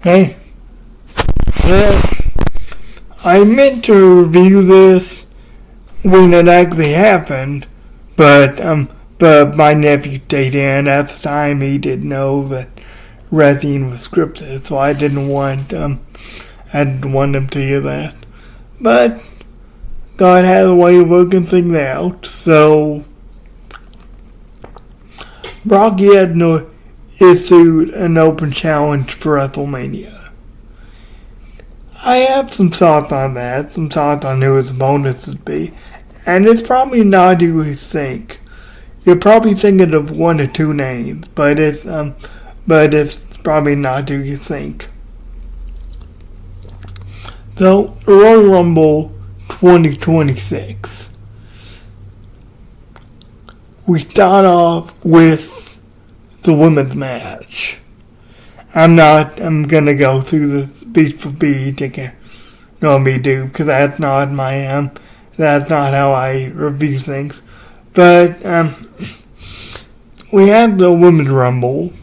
Hey, well, I meant to review this when it actually happened, but my nephew stayed in at the time. He didn't know that Resine was scripted, so I didn't want him to hear that. But God had a way of working things out, so Rocky Edna issued an open challenge for WrestleMania. I have some thoughts on that, some thoughts on who his opponents would be, and it's probably not who you think. You're probably thinking of one or two names, but it's probably not who you think. So, Royal Rumble 2026. We start off with the women's match. I'm gonna go through this beat for beat again. Normally do, because that's not how I review things. But, we have the women's rumble.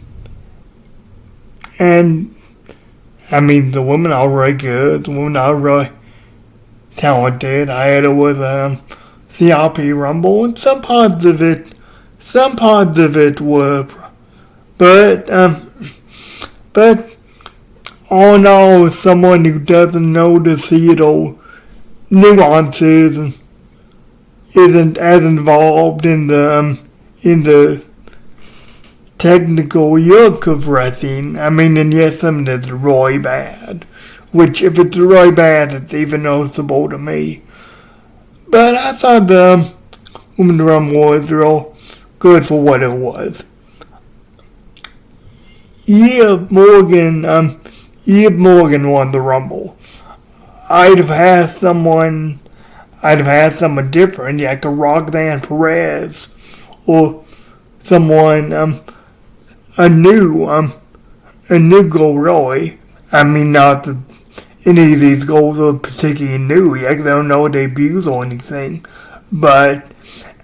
And, the women are really good. The women are really talented. I had it with, CRP Rumble, and some parts of it were, but all in all, as someone who doesn't know the theater nuances and isn't as involved in the technical yoke of wrestling, and yes, some of it's really bad, which if it's really bad, it's even noticeable to me. But I thought the Women's Rumble was real good for what it was. Liv Morgan won the Rumble. I'd have had someone different, like a Roxanne Perez, or someone, a new goal, really. Not that any of these goals are particularly new, like they don't know debuts or anything, but,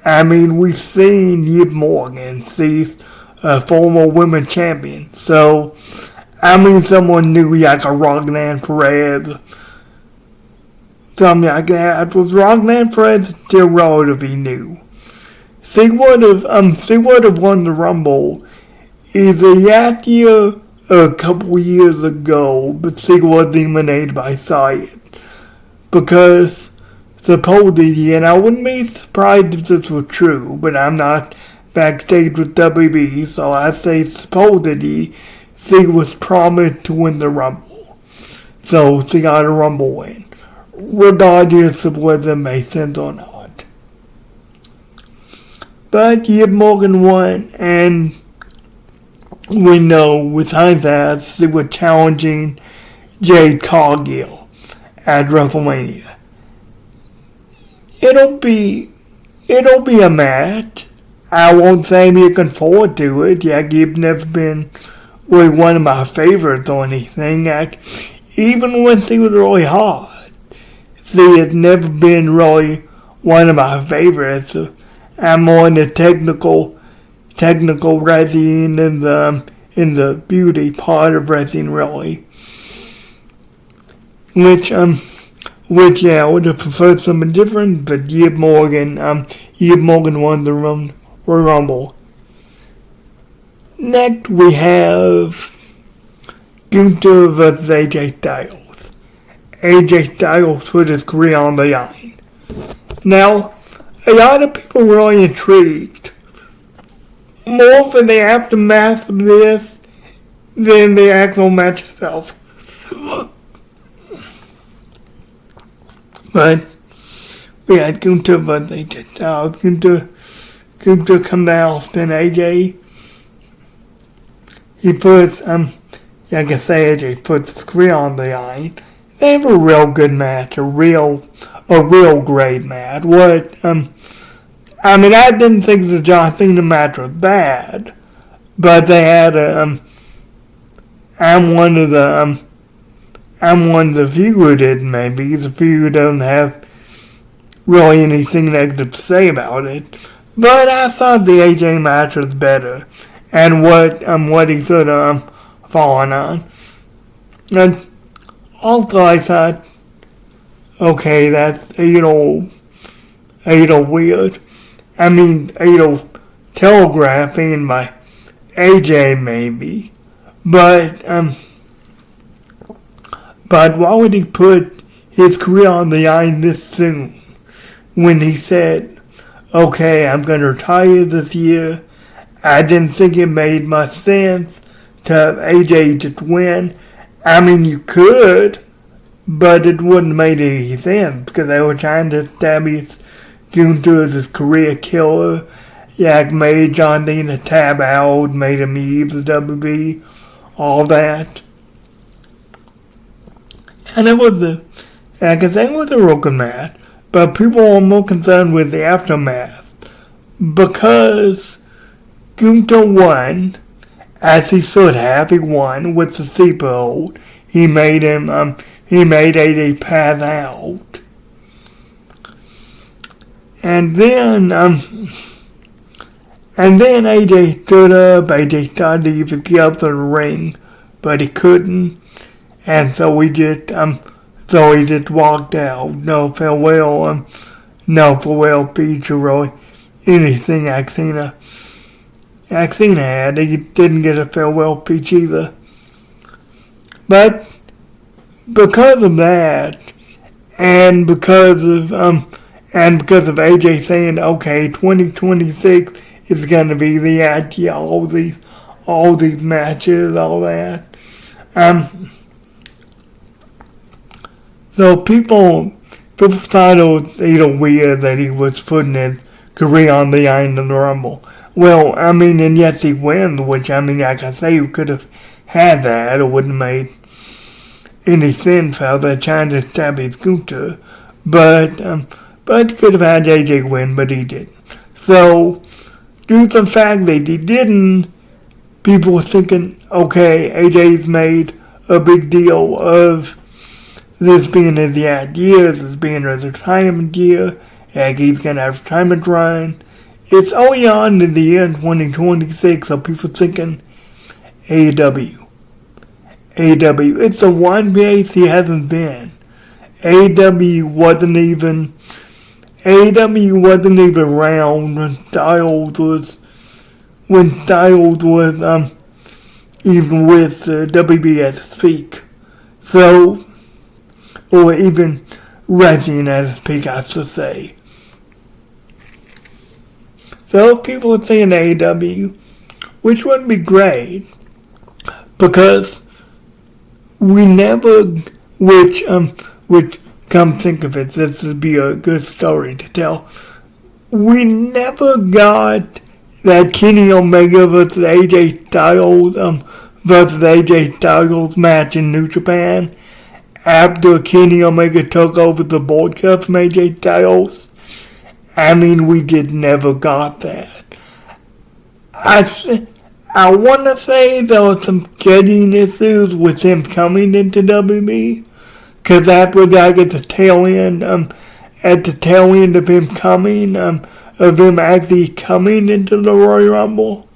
we've seen Liv Morgan, she's a former women's champion, so, someone new, like a Roxanne Perez, something like that. Was Roxanne Perez still relatively new? She would have won the Rumble either that year or a couple years ago, but she was eliminated by Sayed. Because supposedly, and I wouldn't be surprised if this was true, but I'm not backstage with WB, so I say supposedly she was promised to win the Rumble. So she got a Rumble win, regardless of whether it made sense or not. But Liv Morgan won, and we know with hindsight she was challenging Jade Cargill at WrestleMania. It'll be a match. I won't say I'm looking forward to it. You've never been really one of my favorites or anything. Even when she was really hot, she has never been really one of my favorites. I'm more in the technical wrestling and the beauty part of wrestling, really. Which I would have preferred something different, but Liv Morgan won the Rumble. Next we have Gunther vs. AJ Styles. AJ Styles put his career on the line. Now, a lot of people were really intrigued, more for the aftermath of this than the actual match itself. But we had Gunther vs. AJ Styles. Gunther comes out, then AJ, he puts, like I say, AJ puts his career on the line. They have a real good match, a real great match. I didn't think the John Cena match was bad, but they had I'm one of the few who didn't, maybe, the few who don't have really anything negative to say about it. But I thought the AJ match was better. and what he should have fallen on. And also I thought, okay, that's weird. I mean, telegraphing by AJ maybe, but why would he put his career on the line this soon when he said, okay, I'm going to retire this year? I didn't think it made much sense to have AJ just win. I mean, you could, but it wouldn't have made any sense because they were trying to establish Gunther as his career killer. Yeah, made John Cena tab out, made him leave the WWE, all that. And it was a real good match, but people were more concerned with the aftermath because Gunther won, as he should have. He won with the sleeper hold. He made AJ pass out. And then AJ stood up. AJ tried to even get up to the ring, but he couldn't. And so he just walked out. No farewell speech or really anything Cena had. He didn't get a farewell speech either. But because of that, and because of AJ saying, okay, 2026 is gonna be the year, all these matches, all that. So people thought it was weird that he was putting his career on the line in the Rumble. Well, I mean, and yes, he wins, which, I mean, like I say, you could have had that. It wouldn't have made any sense how they're trying to establish Gunther. But he could have had AJ win, but he didn't. So, due to the fact that he didn't, people were thinking, okay, AJ's made a big deal of this being his year, this being his retirement year, like he's gonna have a retirement run. It's only on to the year 2026, so people thinking AEW. It's the one place he hasn't been. AEW wasn't even around when Styles was even with WB at his peak. So, or even wrestling at his peak, I should say. So people are saying AEW, which would be great, because we never, which come think of it, this would be a good story to tell. We never got that Kenny Omega versus AJ Styles match in New Japan after Kenny Omega took over the broadcast from AJ Styles. I mean, we just never got that. I want to say there was some scheduling issues with him coming into WWE, because that was like at the tail end of him coming, of him actually coming into the Royal Rumble.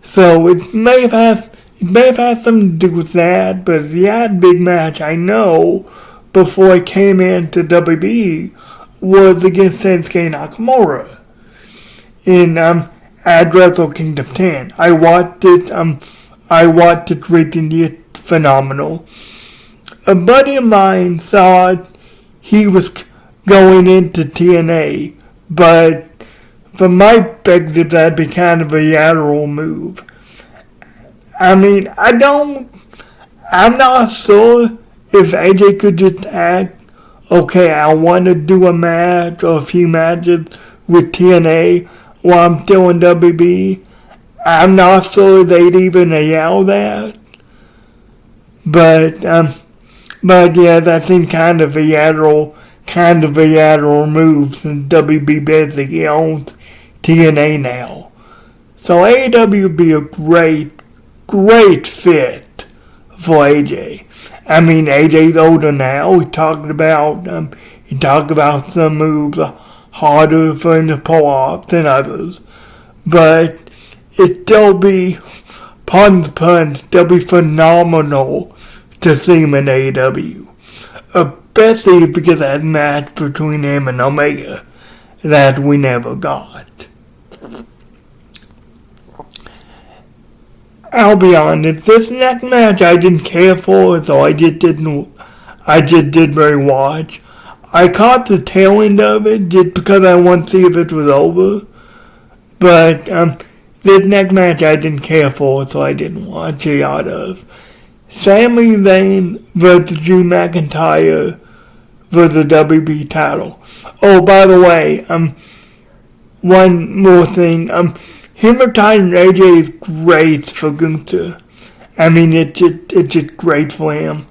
So it may have had something to do with that, but he had a big match, I know, before he came into WWE, was against Shinsuke Nakamura in at Wrestle Kingdom 10. I watched it recently. It's phenomenal. A buddy of mine thought he was going into TNA, but from my perspective, that'd be kind of a lateral move. I mean, I'm not sure if AJ could just act, okay, I want to do a match or a few matches with TNA while I'm still in WB. I'm not sure they'd even allow that. But yeah, that seems kind of a lateral move since WB basically owns TNA now. So AEW would be a great fit for AJ. I mean, AJ's older now. He talked about some moves harder for him to pull off than others. But they'll be, pardon the pun, they'll be phenomenal to see him in AEW. Especially because of that match between him and Omega that we never got. I'll be honest, this next match I didn't care for, so I just didn't really watch. I caught the tail end of it just because I wanted to see if it was over. But this next match I didn't care for, so I didn't watch it out of. Sami Zayn versus Drew McIntyre for the WB title. Oh, by the way, one more thing. Him retiring AJ is great for Gunther. I mean, it's just great for him.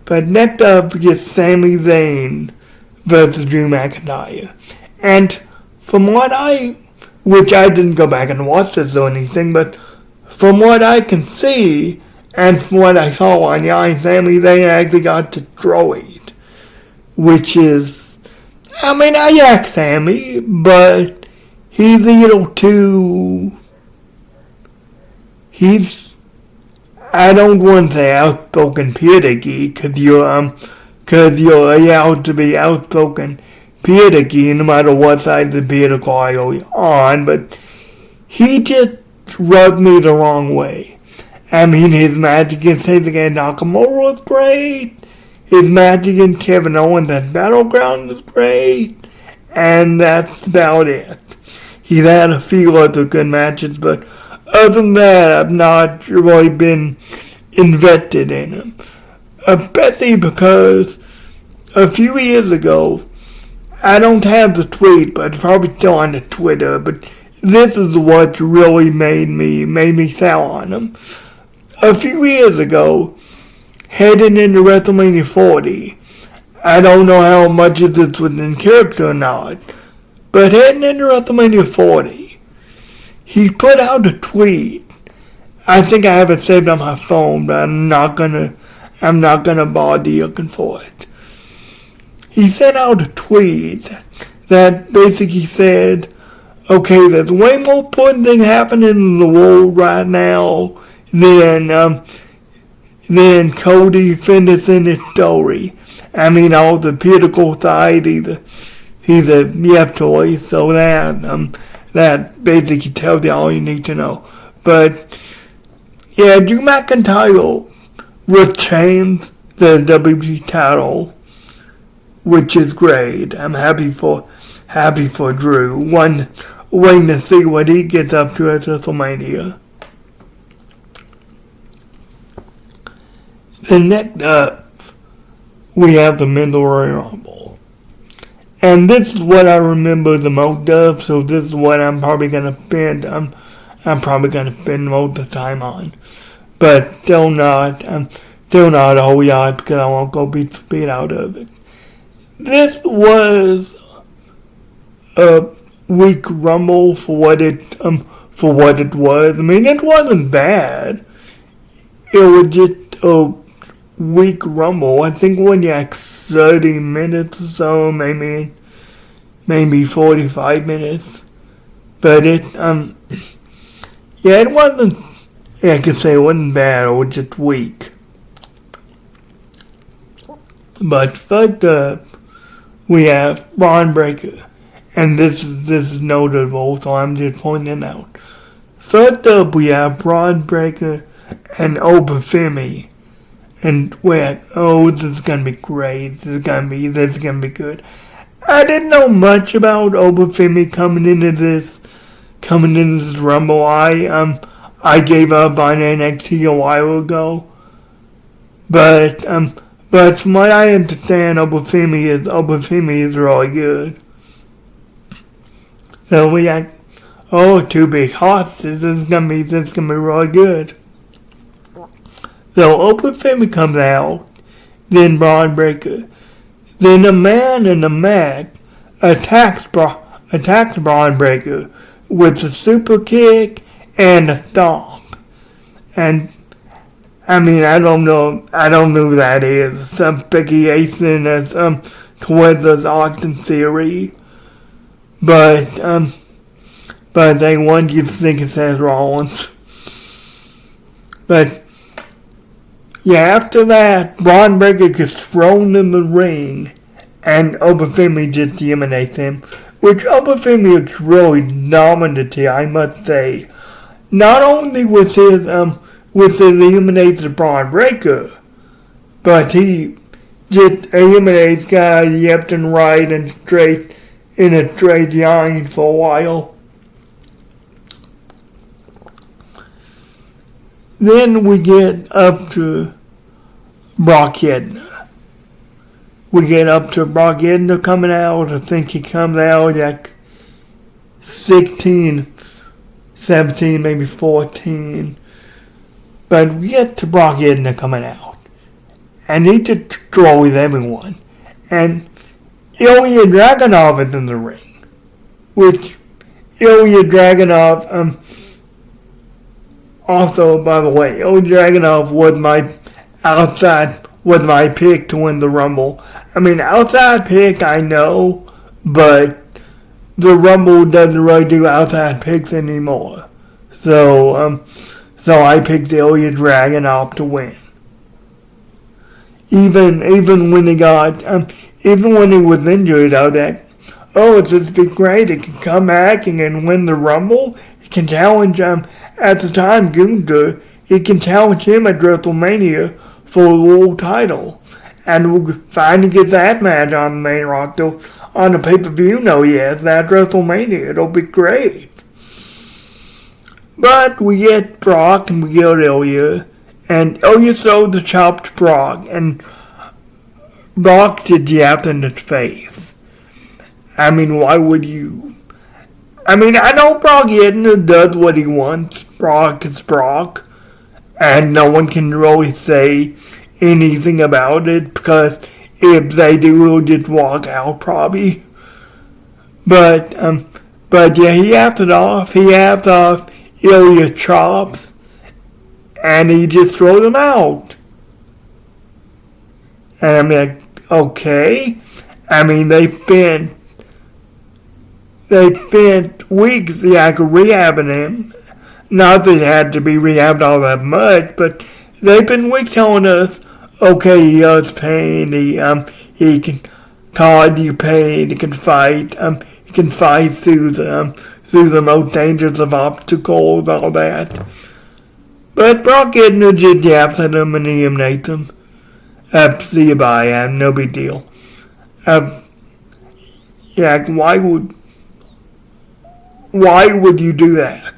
But next up is Sami Zayn versus Drew McIntyre. And from which I didn't go back and watch this or anything, but from what I can see, and from what I saw online, Sami Zayn actually got destroyed. Which is, I mean, I like Sami, but he's a little too, I don't want to say outspoken peer-to-key, because you're allowed to be outspoken peer-to-key no matter what side of the peer-to-car you're on, but he just rubbed me the wrong way. I mean, his match against Shinsuke Nakamura was great. His match against Kevin Owens at Battleground was great. And that's about it. He's had a few other good matches, but other than that, I've not really been invested in him. Especially because a few years ago, I don't have the tweet, but it's probably still on the Twitter, but this is what really made me sour on him. A few years ago, heading into WrestleMania 40, I don't know how much of this was in character or not, but heading into WrestleMania 40, he put out a tweet. I think I have it saved on my phone, but I'm not gonna bother looking for it. He sent out a tweet that basically said, okay, there's way more important things happening in the world right now than Cody finishing his story. I mean, all the political side, he's a left choice, so that basically tells you all you need to know. But yeah, Drew McIntyre retains the WWE title, which is great. I'm happy for Drew. Waiting to see what he gets up to at WrestleMania. Then next up, we have the Men's Royal Rumble. And this is what I remember the most of, so this is what I'm probably gonna spend. I'm probably gonna spend most of the time on, but still not a whole lot because I won't go beat for beat out of it. This was a weak Rumble for what it was. I mean, it wasn't bad. It was just a weak Rumble. I think it went like 30 minutes or so, maybe 45 minutes. But it wasn't, I could say it wasn't bad, it was just weak. But first up, we have Bron Breakker. And this is notable, so I'm just pointing out. First up, we have Bron Breakker and Obafemi. And we're like, oh, this is gonna be great. This is gonna be good. I didn't know much about Obafemi coming into this Rumble. I gave up on NXT a while ago. But from what I understand, Obafemi is really good. So we like, oh, two big horses. This is gonna be really good. So Obafemi comes out, then Bron Breakker, then a man in a mask attacks Bron Breakker with a super kick and a stomp. And I mean, I don't know who that is. Some Becky Asen or some Twizzlers Austin Theory. But but they want you to think it's Seth Rollins. But yeah, after that, Braun Breaker gets thrown in the ring, and Obafemi just eliminates him, which Obafemi looks really dominant here, I must say. Not only with his eliminates of Braun Breaker, but he just eliminates guys left and right and straight in a straight line for a while. Then we get up to Brock Lesnar. We get up to Brock Lesnar coming out. I think he comes out like 16, 17, maybe 14. But we get to Brock Lesnar coming out. And he just destroys everyone. And Ilya Dragunov is in the ring. Which Ilya Dragunov, also, by the way, Ilya Dragunov was my pick to win the Rumble. I mean, outside pick, I know, but the Rumble doesn't really do outside picks anymore. So I picked Ilya Dragunov to win. Even when he was injured, I was like, oh, it's just be great. He can come back and can win the Rumble. He can challenge at the time Gunther. He can challenge him at WrestleMania for the world title. And we'll finally get that match on the main roster on the pay-per-view. No, yes, that WrestleMania. It'll be great. But we get Brock and we get Ilya. And Ilya throws the chop to Brock. And Brock did jab in his face. I mean, why would you? I mean, I know Brock Lesnar does what he wants. Brock is Brock. And no one can really say anything about it, because if they do, he'll just walk out probably. But yeah, he halved it off. He halved off Ilya chops, and he just throws them out. And I'm like, okay. I mean, they spent weeks like rehabbing him. Not that it had to be rehabbed all that much, but they've been weeks telling us, okay, he has pain, he can cause you pain, he can fight through the most dangerous of obstacles, all that. But Brock Lesnar just yaps at him and eliminates him. See you bye, no big deal. Yeah, why would you do that?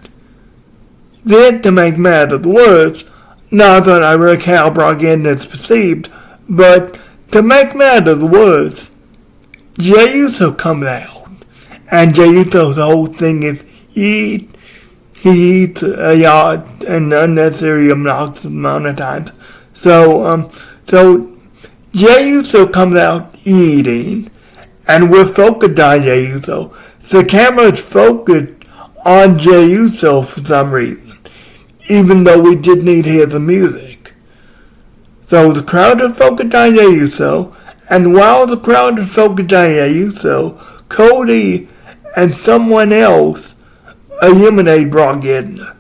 Then, to make matters worse, not that I really care how Brock Lesnar is perceived, but to make matters worse, Jey Uso comes out, and Jey Uso's whole thing is he eats a yacht an unnecessary obnoxious amount of times. So Jey Uso comes out eating, and we're focused on Jey Uso. So the camera's focused on Jey Uso for some reason, even though we did need to hear the music. So the crowd is focused on Jey Uso, and while the crowd is focused on Jey Uso, Cody and someone else eliminate Brock Lesnar.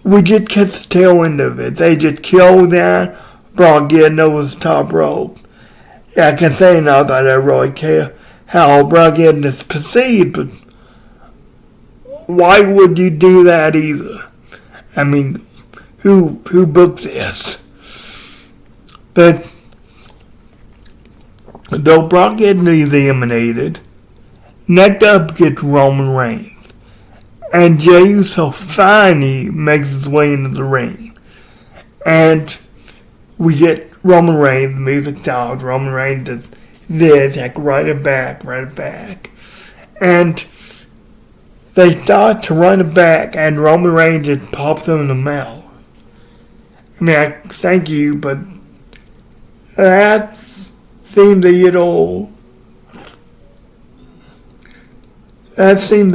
We just catch the tail end of it. They just killed that. Brock Lesnar was top rope. Yeah, I can say now that I really care how Brock Lesnar is perceived, but why would you do that either? I mean, who booked this? But though Brock Lesnar is eliminated, next up gets Roman Reigns, and Jey Uso finally makes his way into the ring, and we get Roman Reigns. The music starts. Roman Reigns does this, like right it back, and they start to run it back, and Roman Reigns just pops them in the mouth. I mean, thank you, but that seemed a little iffy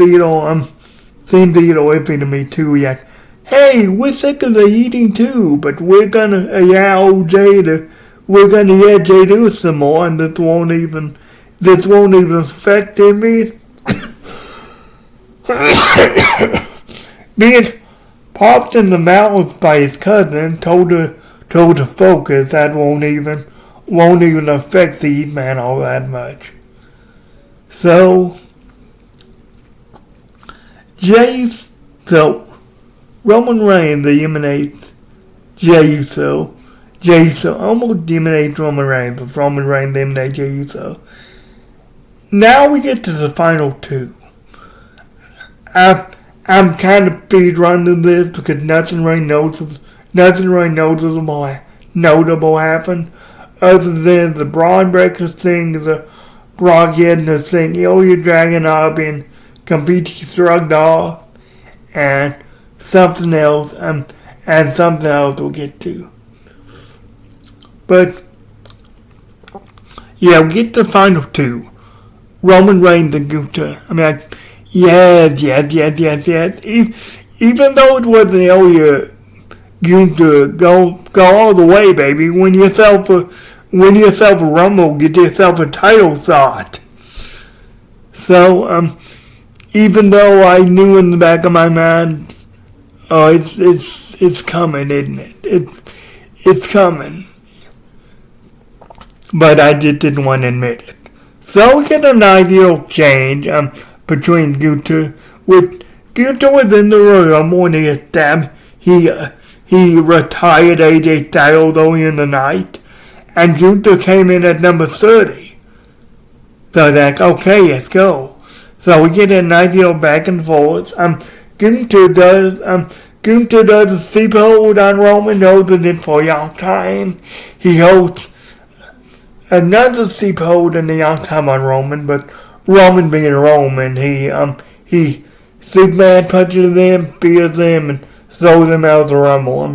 to me too. Like, hey, we're sick of the eating too, but we're gonna allow Jey to do some more, and this won't even affect him. being popped in the mouth by his cousin, told to focus. That won't even affect the Heat Man all that much. So Roman Reigns eliminates Jey Uso. Jey Uso almost eliminates Roman Reigns, but Roman Reigns eliminates Jey Uso. Now we get to the final two. I'm kind of speed running this because nothing really notable happened other than the Braun Breaker thing, the Brock getting the thing, Ilya Dragunov being completely shrugged off, and something else, we'll get to. But yeah, we get to the final two. Roman Reigns and Gunther. Yes. Even though it wasn't Ilya, Gunther, go all the way, baby. Win yourself a Rumble, get yourself a title shot. So, even though I knew in the back of my mind, it's coming, isn't it? It's coming. But I just didn't want to admit it. So we get a nice little change between Gunther. With Gunther was in the Royal Rumble and he stabbed. He retired AJ Styles early in the night, and Gunther came in at number 30. So like, okay, let's go. So we get a nice little back and forth. Gunther does a sleep hold on Roman, holds it for a long time. He holds another sleep hold in the long time on Roman, but Roman being Roman, he Superman punches them, beats them, and throws them out of the Rumble.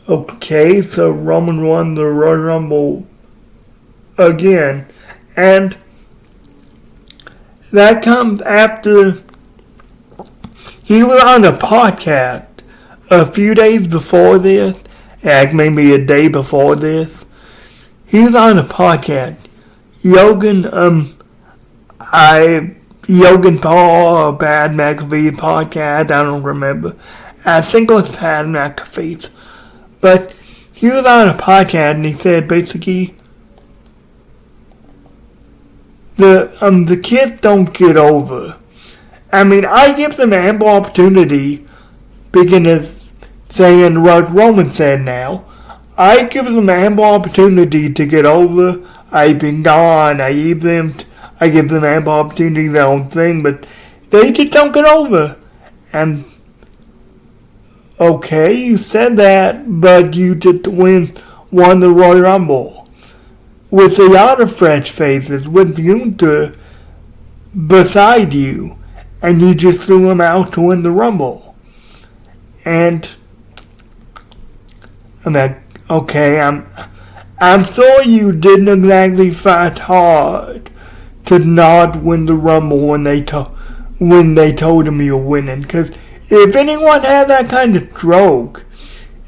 Okay, so Roman won the Royal Rumble again, and that comes after he was on a podcast a few days before this, like maybe a day before this. He was on a podcast. Logan Paul or Pat McAfee podcast, I don't remember. I think it was Pat McAfee's. But he was on a podcast and he said basically the kids don't get over. I give them ample opportunity, because saying what Roman said now. I give them ample opportunity to get over. I've been gone. I give them ample opportunity, their own thing, but they just don't get over. And okay, you said that, but you just won the Royal Rumble with the other French faces, with Gunther beside you, and you just threw him out to win the Rumble. And okay, I'm sorry you didn't exactly fight hard to not win the Rumble when they told him you were winning. Because if anyone had that kind of stroke,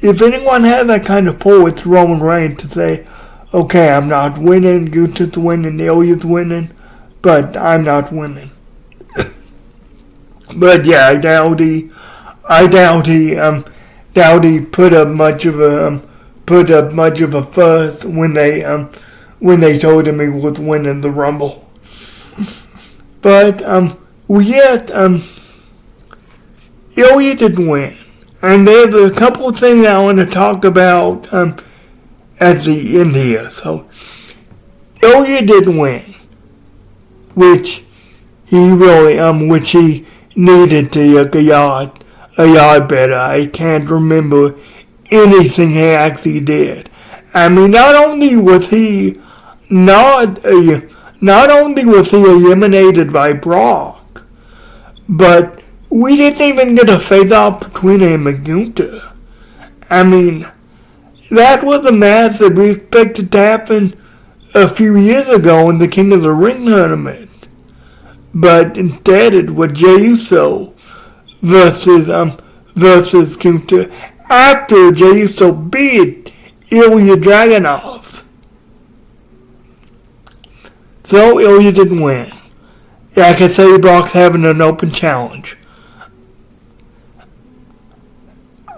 if anyone had that kind of pull, it's Roman Reigns to say, okay, I'm not winning, Gunther's winning, Ilya's winning, but I'm not winning. But yeah, I doubt he put up much of a fuss when they told him he was winning the Rumble. But Ilya did win, and there's a couple of things I want to talk about at the end here. So Ilya did win, which he needed to look a yard better. I can't remember anything he actually did. Not only was he eliminated by Brock, but we didn't even get a face-off between him and Gunther. That was a match that we expected to happen a few years ago in the King of the Ring tournament. But instead it was Jey Uso versus Gunther after Jey Uso beat Ilya Dragunov. So Ilya didn't win. I can say Brock's having an open challenge.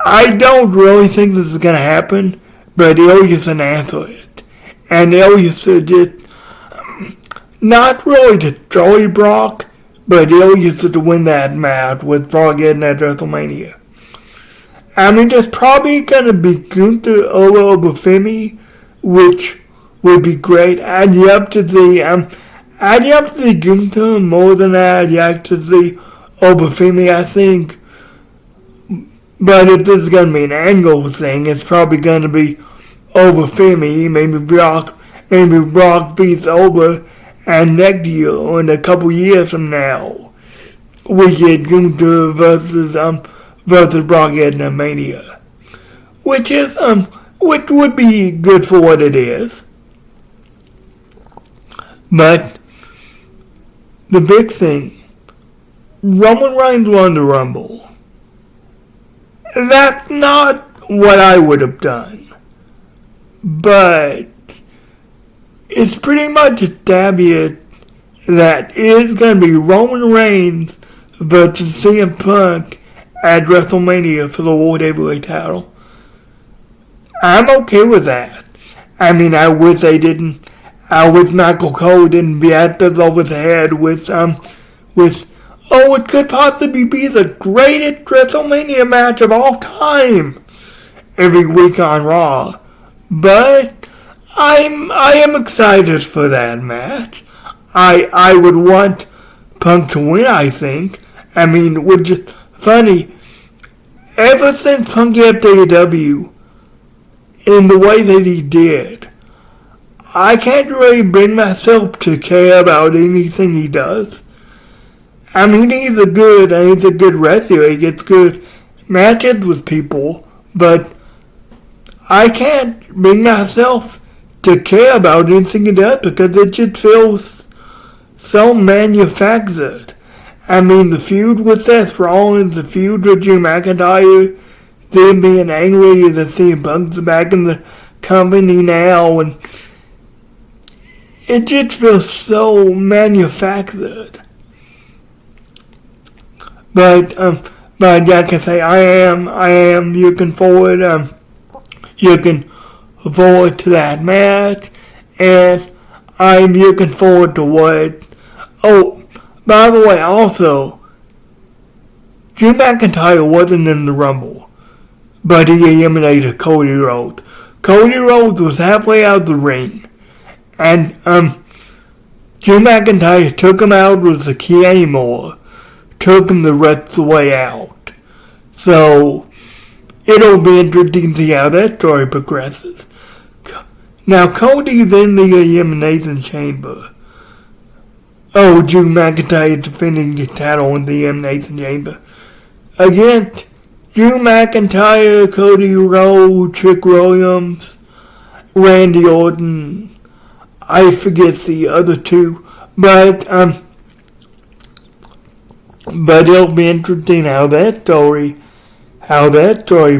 I don't really think this is going to happen, but Elias can answer it. And Elias just, not really to destroy Brock, but Elias to win that match with Brock getting at WrestleMania. I mean, there's probably going to be Gunther over Femi, which would be great. I'd love to see Gunther more than I'd like to see over Femi, I think. But if this is going to be an angle thing, it's probably going to be over Femi. Maybe Brock beats over, and next year, or in a couple years from now, we get Gunther versus Brock at Mania, which would be good for what it is. But the big thing, Roman Reigns won the Rumble. That's not what I would have done, but it's pretty much established that it is going to be Roman Reigns versus CM Punk at WrestleMania for the World Heavyweight title. I'm okay with that. I mean, I wish Michael Cole didn't beat us over the head with it could possibly be the greatest WrestleMania match of all time every week on Raw. But I am excited for that match. I would want Punk to win, I think. I mean, which is funny. Ever since Punk left AEW, in the way that he did, I can't really bring myself to care about anything he does. I mean, he's a good wrestler. He gets good matches with people, but I can't bring myself to care about anything he does because it just feels so manufactured. I mean, the feud with Seth Rollins, the feud with Drew McIntyre, them being angry that CM Punk's back in the company now, and it just feels so manufactured. But like I say, I am looking forward to that match, and I'm looking forward to what. Oh, by the way, also, Drew McIntyre wasn't in the Rumble, but he eliminated Cody Rhodes. Cody Rhodes was halfway out the ring, and Drew McIntyre took him out with the Claymore. Took him the rest of the way out. So, it'll be interesting to see how that story progresses. Now, Cody's in the Elimination Chamber. Oh, Drew McIntyre defending the title in the Elimination Chamber. Against Drew McIntyre, Cody Rhodes, Trick Williams, Randy Orton. I forget the other two. But it'll be interesting how that story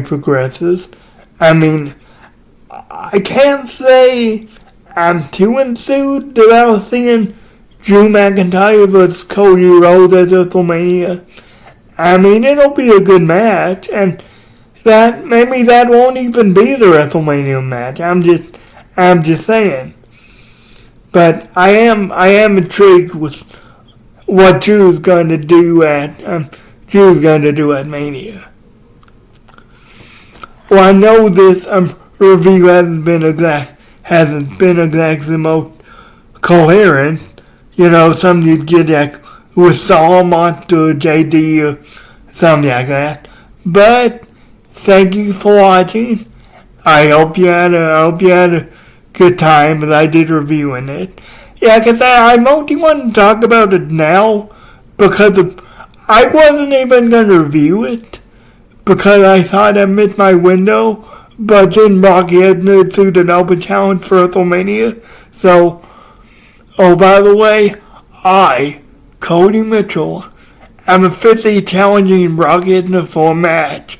progresses. I mean, I can't say I'm too enthused about seeing Drew McIntyre versus Cody Rhodes at WrestleMania. I mean, it'll be a good match, and maybe that won't even be the WrestleMania match. I'm just saying. But I am intrigued with what Drew's going to do at Mania. Well, I know this review hasn't been exactly most coherent. You know, something you'd get like with Solomont or JD or something like that. But thank you for watching. I hope you had a good time as I did reviewing it. Yeah, because I mostly want to talk about it now because I wasn't even going to review it because I thought I missed my window, but then Brock Lesnar threw an open challenge for WrestleMania. So, oh, by the way, I, Cody Mitchell, am officially challenging Brock Lesnar for a match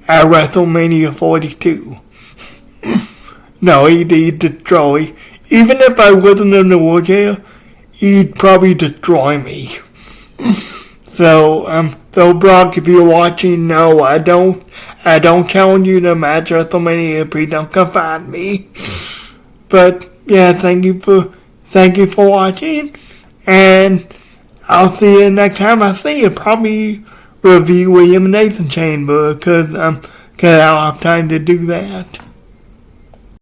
at WrestleMania 42. No, he did destroy. Even if I wasn't in the wheelchair, he'd probably destroy me. So Brock, if you're watching, no, I don't challenge you to a match at WrestleMania. Please don't come find me. But yeah, thank you for watching, and I'll see you next time I see you. Probably review Elimination Chamber, because I'll have time to do that.